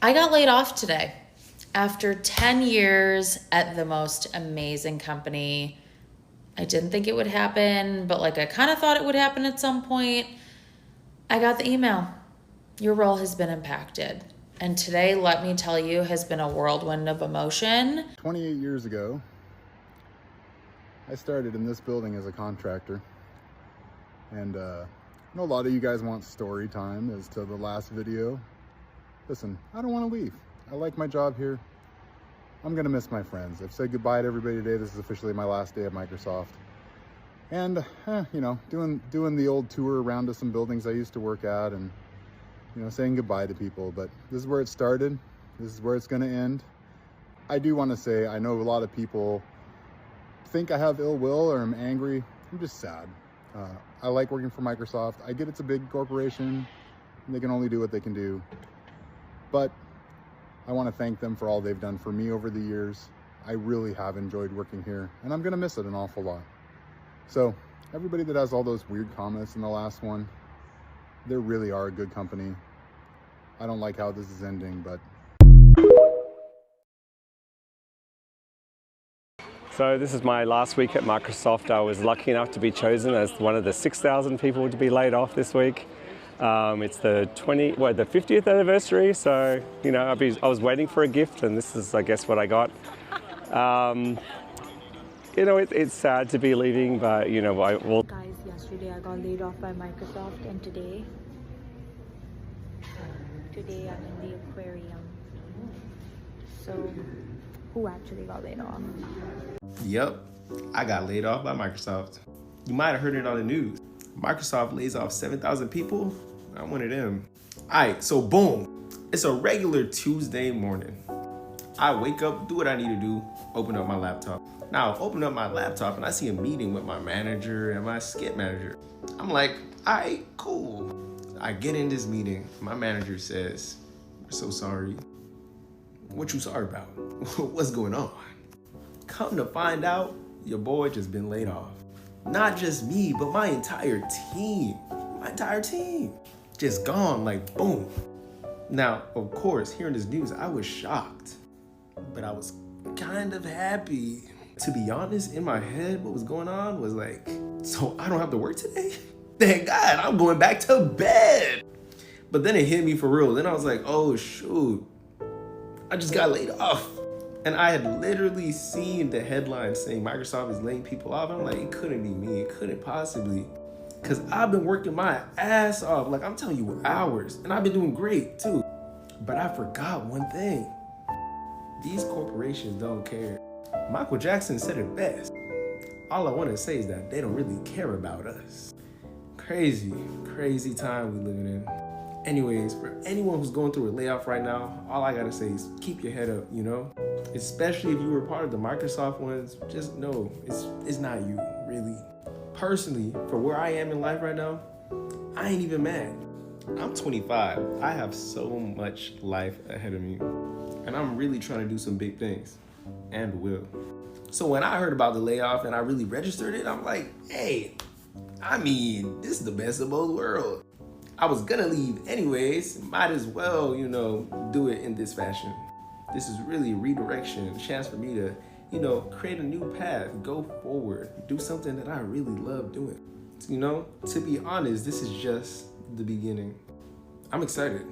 I got laid off today after 10 years at the most amazing company. I didn't think it would happen, but I kind of thought it would happen at some point. I got the email. Your role has been impacted. And today, let me tell you, has been a whirlwind of emotion. 28 years ago, I started in this building as a contractor. And I know a lot of you guys want story time as to the last video. Listen, I don't want to leave. I like my job here. I'm gonna miss my friends. I've said goodbye to everybody today. This is officially my last day at Microsoft. And, doing the old tour around to some buildings I used to work at and, saying goodbye to people. But this is where it started. This is where it's gonna end. I do want to say, I know a lot of people think I have ill will or I'm angry. I'm just sad. I like working for Microsoft. I get it's a big corporation and they can only do what they can do. But I want to thank them for all they've done for me over the years. I really have enjoyed working here and I'm going to miss it an awful lot. So everybody that has all those weird comments in the last one, they really are a good company. I don't like how this is ending, but. So this is my last week at Microsoft. I was lucky enough to be chosen as one of the 6,000 people to be laid off this week. It's the 50th anniversary, so I was waiting for a gift, and this is, I guess, what I got. It's sad to be leaving, but Guys, yesterday I got laid off by Microsoft, and today I'm in the aquarium. So, who actually got laid off? Yep, I got laid off by Microsoft. You might have heard it on the news. Microsoft lays off 7,000 people. I'm one of them. All right, so boom. It's a regular Tuesday morning. I wake up, do what I need to do, open up my laptop. Now, I open up my laptop and I see a meeting with my manager and my skip manager. I'm like, all right, cool. I get in this meeting. My manager says, "We're so sorry." What you sorry about? What's going on? Come to find out, your boy just been laid off. Not just me, but my entire team. My entire team. Just gone, like boom. Now, of course, hearing this news, I was shocked. But I was kind of happy. To be honest, in my head, what was going on was like, so I don't have to work today? Thank God, I'm going back to bed. But then it hit me for real. Then I was like, oh shoot, I just got laid off. And I had literally seen the headline saying Microsoft is laying people off. I'm like, it couldn't be me. It couldn't possibly. Because I've been working my ass off. Like, I'm telling you, hours. And I've been doing great, too. But I forgot one thing. These corporations don't care. Michael Jackson said it best. All I want to say is that they don't really care about us. Crazy, crazy time we living in. Anyways, for anyone who's going through a layoff right now, all I gotta say is keep your head up, Especially if you were part of the Microsoft ones, just know it's not you, really. Personally, for where I am in life right now, I ain't even mad. I'm 25. I have so much life ahead of me. And I'm really trying to do some big things. And will. So when I heard about the layoff and I really registered it, I'm like, hey, this is the best of both worlds. I was gonna leave anyways, might as well, do it in this fashion. This is really redirection, a chance for me to, create a new path, go forward, do something that I really love doing. To be honest, this is just the beginning. I'm excited.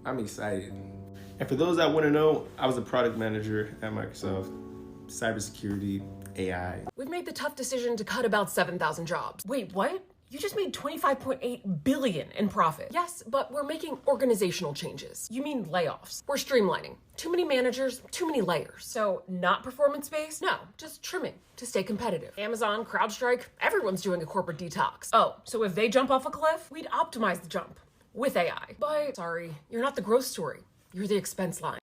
And for those that wanna know, I was a product manager at Microsoft, cybersecurity, AI. We've made the tough decision to cut about 7,000 jobs. Wait, what? You just made $25.8 billion in profit. Yes, but we're making organizational changes. You mean layoffs. We're streamlining. Too many managers, too many layers. So not performance-based? No, just trimming to stay competitive. Amazon, CrowdStrike, everyone's doing a corporate detox. Oh, so if they jump off a cliff, we'd optimize the jump with AI. But sorry, you're not the growth story. You're the expense line.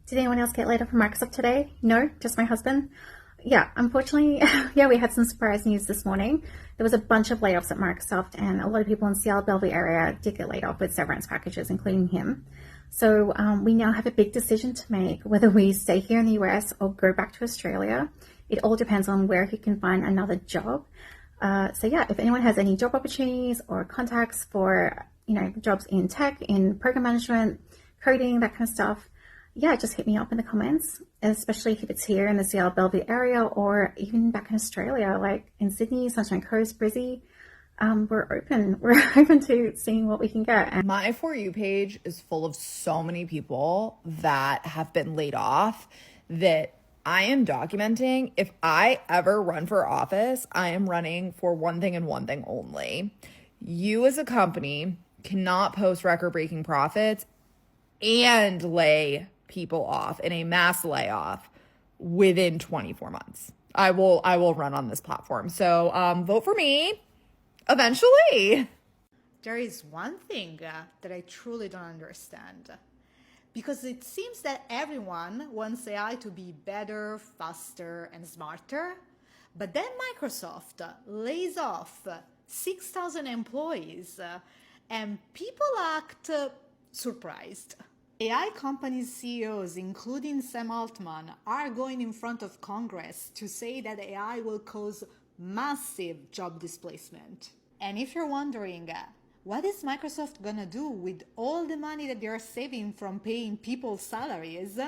Did anyone else get laid off from Microsoft today? No, just my husband. Yeah, unfortunately, we had some surprise news this morning. There was a bunch of layoffs at Microsoft, and a lot of people in Seattle, Bellevue area did get laid off with severance packages, including him. So we now have a big decision to make, whether we stay here in the US or go back to Australia. It all depends on where he can find another job. If anyone has any job opportunities or contacts for, jobs in tech, in program management, coding, that kind of stuff, yeah, just hit me up in the comments, especially if it's here in the Seattle Bellevue area or even back in Australia, like in Sydney, Sunshine Coast, Brizzy. We're open. We're open to seeing what we can get. And my For You page is full of so many people that have been laid off that I am documenting. If I ever run for office, I am running for one thing and one thing only. You as a company cannot post record-breaking profits and lay people off in a mass layoff within 24 months. I will run on this platform. So vote for me eventually. There is one thing that I truly don't understand. Because it seems that everyone wants AI to be better, faster, and smarter. But then Microsoft lays off 6,000 employees and people act surprised. AI companies' CEOs, including Sam Altman, are going in front of Congress to say that AI will cause massive job displacement. And if you're wondering, what is Microsoft gonna do with all the money that they're saving from paying people's salaries?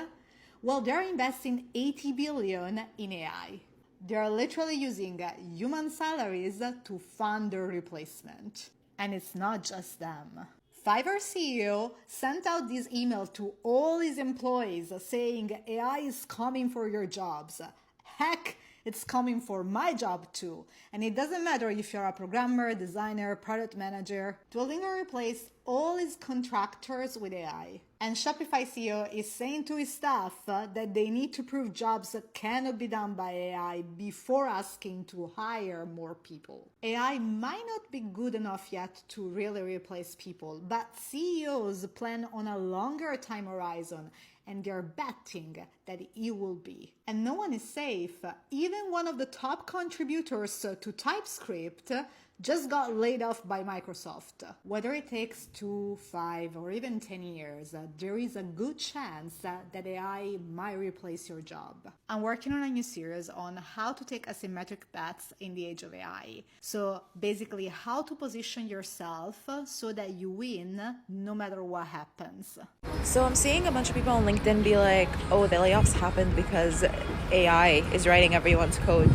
Well, they're investing $80 billion in AI. They're literally using human salaries to fund their replacement. And it's not just them. Fiverr CEO sent out this email to all his employees saying AI is coming for your jobs. Heck, it's coming for my job too. And it doesn't matter if you're a programmer, designer, product manager. Duolingo replaced all its contractors with AI. And Shopify CEO is saying to his staff that they need to prove jobs that cannot be done by AI before asking to hire more people. AI might not be good enough yet to really replace people, but CEOs plan on a longer time horizon and they're betting that it will be. And no one is safe. Even one of the top contributors to TypeScript just got laid off by Microsoft. Whether it takes 2, 5, or even 10 years, there is a good chance that AI might replace your job. I'm working on a new series on how to take asymmetric bets in the age of AI. So basically how to position yourself so that you win no matter what happens. So I'm seeing a bunch of people on LinkedIn be like, oh, the layoffs happened because AI is writing everyone's code.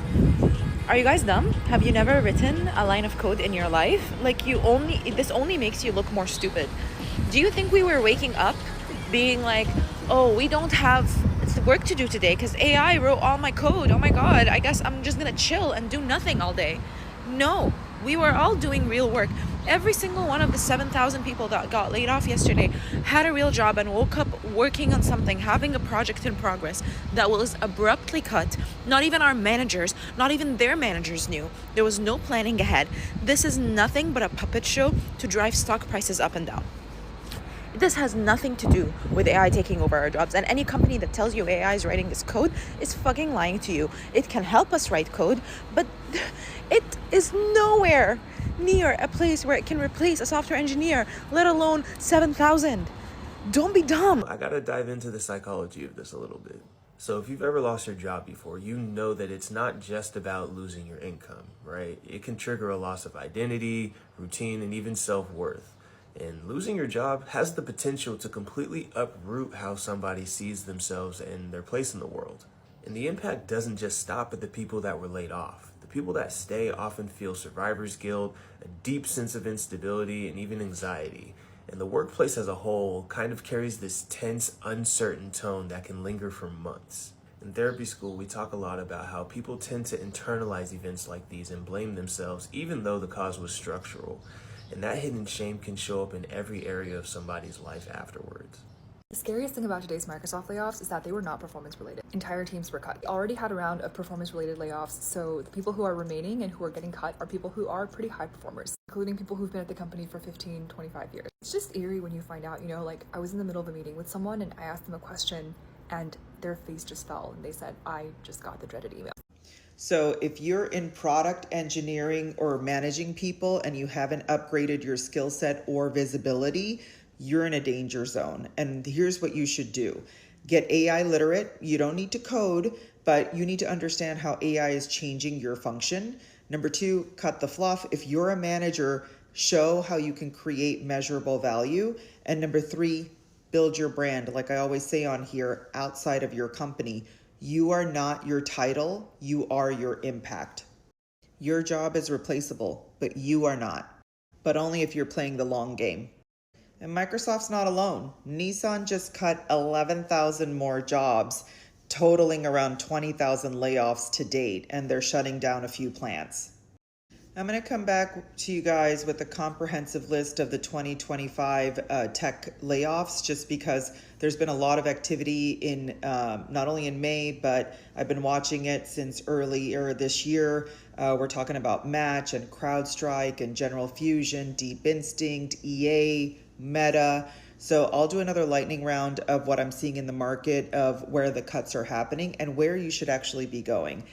Are you guys dumb? Have you never written a line of code in your life? Like this only makes you look more stupid. Do you think we were waking up being like, oh, we don't have work to do today because AI wrote all my code. Oh my God, I guess I'm just gonna chill and do nothing all day. No, we were all doing real work. Every single one of the 7,000 people that got laid off yesterday had a real job and woke up working on something, having a project in progress that was abruptly cut. Not even our managers, not even their managers knew. There was no planning ahead. This is nothing but a puppet show to drive stock prices up and down. This has nothing to do with AI taking over our jobs, and any company that tells you AI is writing this code is fucking lying to you. It can help us write code, but it is nowhere near a place where it can replace a software engineer, let alone 7,000. Don't be dumb. I gotta dive into the psychology of this a little bit. So if you've ever lost your job before, you know that it's not just about losing your income, right? It can trigger a loss of identity, routine, and even self-worth. And losing your job has the potential to completely uproot how somebody sees themselves and their place in the world. And the impact doesn't just stop at the people that were laid off. The people that stay often feel survivor's guilt, a deep sense of instability, and even anxiety. And the workplace as a whole kind of carries this tense, uncertain tone that can linger for months. In therapy school, we talk a lot about how people tend to internalize events like these and blame themselves, even though the cause was structural. And that hidden shame can show up in every area of somebody's life afterwards. The scariest thing about today's Microsoft layoffs is that they were not performance related. Entire teams were cut. We already had a round of performance related layoffs, so the people who are remaining and who are getting cut are people who are pretty high performers, including people who've been at the company for 15, 25 years. It's just eerie when you find out, like I was in the middle of a meeting with someone and I asked them a question and their face just fell and they said, I just got the dreaded email. So if you're in product engineering or managing people and you haven't upgraded your skill set or visibility, you're in a danger zone. And here's what you should do. Get AI literate. You don't need to code, but you need to understand how AI is changing your function. Number 2, cut the fluff. If you're a manager, show how you can create measurable value. And number 3, build your brand. Like I always say on here, outside of your company, you are not your title, you are your impact. Your job is replaceable, but you are not. But only if you're playing the long game. And Microsoft's not alone. Nissan just cut 11,000 more jobs, totaling around 20,000 layoffs to date, and they're shutting down a few plants. I'm going to come back to you guys with a comprehensive list of the 2025 tech layoffs, just because there's been a lot of activity in not only in May, but I've been watching it since earlier this year. We're talking about Match and CrowdStrike and General Fusion, Deep Instinct, EA, Meta. So I'll do another lightning round of what I'm seeing in the market, of where the cuts are happening and where you should actually be going.